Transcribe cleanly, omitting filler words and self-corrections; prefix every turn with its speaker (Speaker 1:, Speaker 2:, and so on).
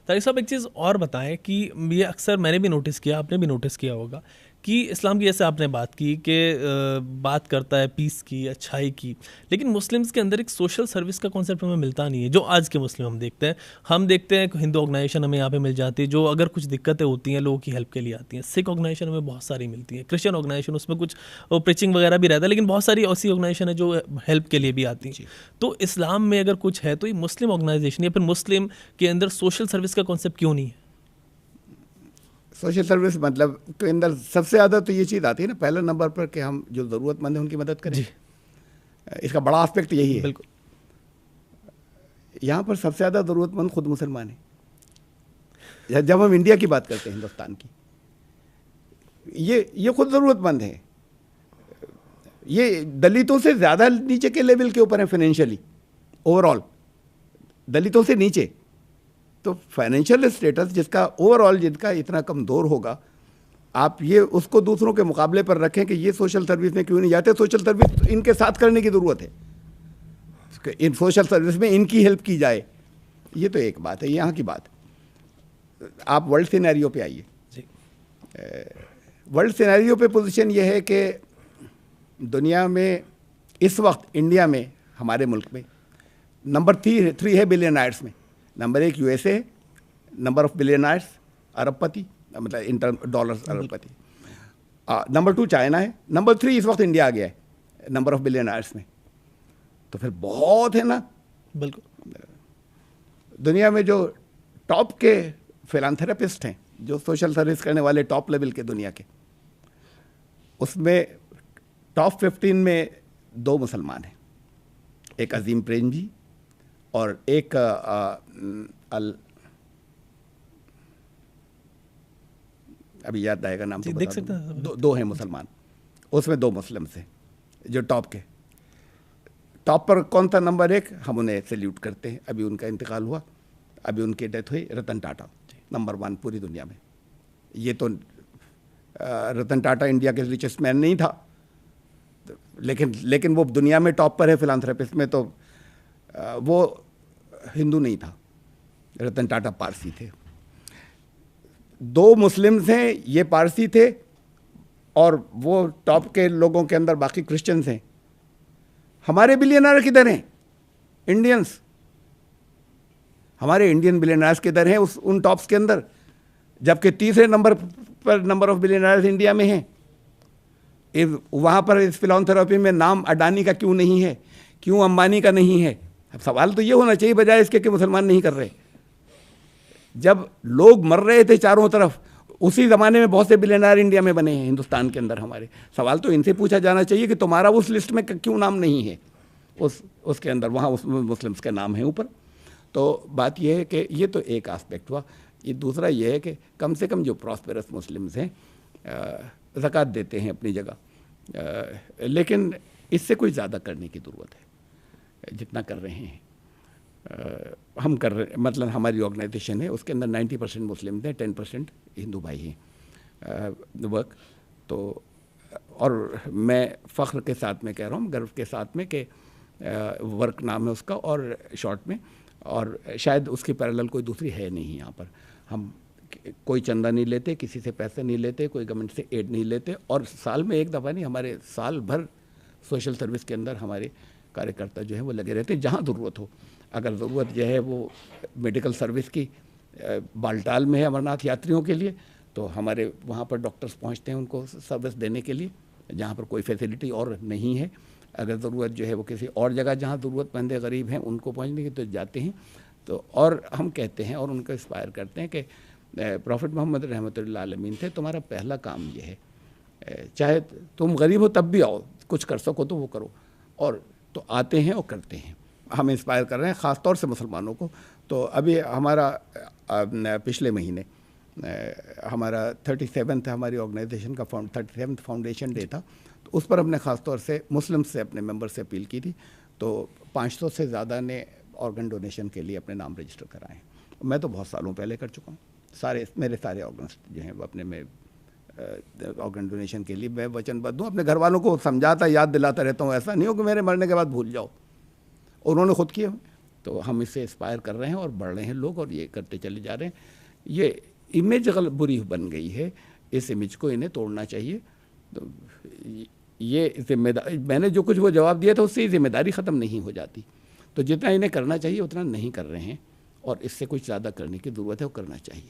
Speaker 1: तारिक साहब, एक चीज़ और बताएं कि ये अक्सर मैंने भी नोटिस किया, आपने भी नोटिस किया होगा कि इस्लाम की, जैसे आपने बात की कि बात करता है पीस की, अच्छाई की, लेकिन मुस्लिम्स के अंदर एक सोशल सर्विस का कॉन्सेप्ट हमें मिलता नहीं है। जो आज के मुस्लिम हम देखते हैं हिंदू ऑर्गेनाइजेशन हमें यहाँ पे मिल जाती है, जो अगर कुछ दिक्कतें होती हैं लोगों की हेल्प के लिए आती हैं। सिख ऑर्गेनाइजेशन हमें बहुत सारी मिलती है, क्रिश्चियन ऑर्गेनाइजेशन उसमें कुछ प्रीचिंग वगैरह भी रहता है, लेकिन बहुत सारी ऐसी ऑर्गेनाइजेशन है जो हेल्प के लिए भी आती हैं। तो इस्लाम में अगर कुछ है तो ये मुस्लिम ऑर्गेनाइजेशन या फिर मुस्लिम के अंदर सोशल सर्विस का कॉन्सेप्ट क्यों नहीं है?
Speaker 2: सोशल सर्विस मतलब के अंदर सबसे ज़्यादा तो ये चीज़ आती है ना पहले नंबर पर कि हम जो ज़रूरतमंद हैं उनकी मदद करें
Speaker 1: जी,
Speaker 2: इसका बड़ा एस्पेक्ट यही है।
Speaker 1: बिल्कुल।
Speaker 2: यहाँ पर सबसे ज़्यादा ज़रूरतमंद खुद मुसलमान हैं। जब हम इंडिया की बात करते हैं, हिंदुस्तान की, ये खुद ज़रूरतमंद है। ये दलितों से ज़्यादा नीचे के लेवल के ऊपर है फाइनेंशियली, ओवरऑल दलितों से नीचे। तो फाइनेंशियल स्टेटस जिसका ओवरऑल जिनका इतना कमज़ोर होगा, आप ये उसको दूसरों के मुकाबले पर रखें कि ये सोशल सर्विस में क्यों नहीं जाते। सोशल सर्विस इनके साथ करने की ज़रूरत है, इन सोशल सर्विस में इनकी हेल्प की जाए। ये तो एक बात है, यहाँ की बात। आप वर्ल्ड सिनेरियो पे आइए। वर्ल्ड सिनेरियो पे पोजीशन ये है कि दुनिया में इस वक्त इंडिया में, हमारे मुल्क में नंबर 3 है बिलियनर्स में। Number 1 USA, number of billionaires अरबपति, मतलब इन टर्म डॉलर्स अरबपति। नंबर 2 चाइना है, नंबर 3 इस वक्त इंडिया आ गया है नंबर ऑफ बिलियनर्स में। तो फिर बहुत है ना।
Speaker 1: बिल्कुल।
Speaker 2: दुनिया में जो टॉप के फिलांथेरेपिस्ट हैं, जो सोशल सर्विस करने वाले टॉप लेवल के दुनिया के, उसमें टॉप 15 में 2 मुसलमान हैं, एक अजीम प्रेमजी और एक अभी याद आएगा नाम तो
Speaker 1: देख
Speaker 2: बता
Speaker 1: सकते
Speaker 2: दूं।
Speaker 1: हैं।
Speaker 2: दो हैं मुसलमान, उसमें 2 मुस्लिम हैं जो टॉप के। टॉप पर कौन था नंबर 1? हम उन्हें सैल्यूट करते हैं। अभी उनका इंतकाल हुआ, अभी उनकी डेथ हुई, रतन टाटा, नंबर 1 पूरी दुनिया में। ये तो रतन टाटा इंडिया के रिचेस्ट मैन नहीं था, लेकिन वो दुनिया में टॉप पर है फिलांथ्रेपिस्ट में। तो वो हिंदू नहीं था, रतन टाटा पारसी थे। 2 मुस्लिम्स हैं, ये पारसी थे, और वो टॉप के लोगों के अंदर बाकी क्रिश्चियंस हैं। हमारे बिलियनर किधर हैं? इंडियंस। हमारे इंडियन बिलियनर्स किधर हैं उन टॉप्स के अंदर? जबकि तीसरे नंबर पर नंबर ऑफ बिलियनर्स इंडिया में हैं। वहाँ पर इस फिलॉन्थेरेपी में नाम अडानी का क्यों नहीं है, क्यों अंबानी का नहीं है? अब सवाल तो ये होना चाहिए, बजाय इसके कि मुसलमान नहीं कर रहे। जब लोग मर रहे थे चारों तरफ, उसी ज़माने में बहुत से बिलियनर इंडिया में बने हैं, हिंदुस्तान के अंदर हमारे। सवाल तो इनसे पूछा जाना चाहिए कि तुम्हारा उस लिस्ट में क्यों नाम नहीं है, उसके अंदर, वहाँ उस मुस्लिम्स के नाम है ऊपर। तो बात यह है कि ये तो एक आस्पेक्ट हुआ। ये दूसरा ये है कि कम से कम जो प्रॉस्पेरस मुस्लिम्स हैं ज़कात देते हैं अपनी जगह, लेकिन इससे कोई ज़्यादा करने की ज़रूरत है जितना कर रहे हैं। हम कर रहे, मतलब हमारी ऑर्गेनाइजेशन है, उसके अंदर 90% मुस्लिम हैं, 10% हिंदू भाई हैं वर्क। तो और मैं फ़ख्र के साथ में कह रहा हूँ, गर्व के साथ में, कि वर्क नाम है उसका, और शॉर्ट में, और शायद उसकी पैरेलल कोई दूसरी है नहीं यहाँ पर। हम कोई चंदा नहीं लेते, किसी से पैसे नहीं लेते, कोई गवर्नमेंट से एड नहीं लेते, और साल में एक दफ़ा नहीं, हमारे साल भर सोशल सर्विस के अंदर हमारे कार्यकर्ता जो है वो लगे रहते हैं। जहाँ ज़रूरत हो, अगर ज़रूरत जो है वो मेडिकल सर्विस की बालटाल में है अमरनाथ यात्रियों के लिए, तो हमारे वहाँ पर डॉक्टर्स पहुँचते हैं उनको सर्विस देने के लिए, जहाँ पर कोई फैसिलिटी और नहीं है। अगर ज़रूरत जो है वो किसी और जगह जहाँ ज़रूरतमंद गरीब हैं उनको पहुँचने की, तो जाते हैं। तो और हम कहते हैं और उनको इंस्पायर करते हैं कि प्रॉफिट मोहम्मद रहमतुल्लाह अलमीन थे, तुम्हारा पहला काम ये है, चाहे तुम गरीब हो तब भी आओ, कुछ कर सको तो वो करो। और तो आते हैं और करते हैं। हम इंस्पायर कर रहे हैं ख़ास तौर से मुसलमानों को। तो अभी हमारा पिछले महीने हमारा 37th हमारी ऑर्गेनाइजेशन का 37th फाउंडेशन डे था, तो उस पर हमने ख़ास तौर से मुस्लिम से अपने मेंबर से अपील की थी। तो 500 से ज़्यादा ने ऑर्गन डोनेशन के लिए अपने नाम रजिस्टर कराए हैं। मैं तो बहुत सालों पहले कर चुका हूँ। मेरे सारे ऑर्गन्स जो हैं वो अपने में ऑर्गन डोनेशन के लिए मैं वचनबद्ध हूँ। अपने घर वालों को समझाता, याद दिलाता रहता हूँ, ऐसा नहीं हो कि मेरे मरने के बाद भूल जाओ। उन्होंने खुद किए हुए। तो हम इससे इंस्पायर कर रहे हैं और बढ़ रहे हैं लोग, और ये करते चले जा रहे हैं। ये इमेज गलत बुरी बन गई है, इस इमेज को इन्हें तोड़ना चाहिए। तो ये जिम्मेदारी, मैंने जो कुछ वो जवाब दिया था उससे जिम्मेदारी ख़त्म नहीं हो जाती। तो जितना इन्हें करना चाहिए उतना नहीं कर रहे हैं, और इससे कुछ ज़्यादा करने की ज़रूरत है, वो करना चाहिए।